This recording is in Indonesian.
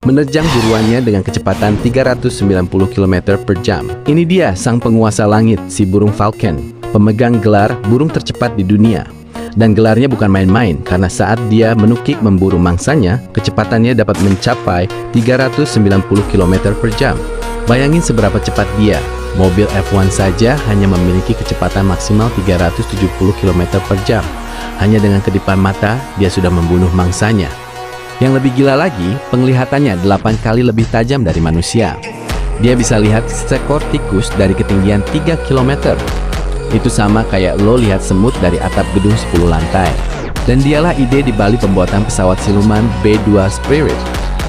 menerjang buruannya dengan kecepatan 390 km per jam. Ini dia sang penguasa langit, si burung falcon, pemegang gelar burung tercepat di dunia. Dan gelarnya bukan main-main, karena saat dia menukik memburu mangsanya, kecepatannya dapat mencapai 390 km per jam. Bayangin seberapa cepat dia. Mobil F1 saja hanya memiliki kecepatan maksimal 370 km per jam. Hanya dengan kedipan mata, dia sudah membunuh mangsanya. Yang lebih gila lagi, penglihatannya 8 kali lebih tajam dari manusia. Dia bisa lihat seekor tikus dari ketinggian 3 km. Itu sama kayak lo lihat semut dari atap gedung 10 lantai. Dan dialah ide di balik pembuatan pesawat siluman B-2 Spirit.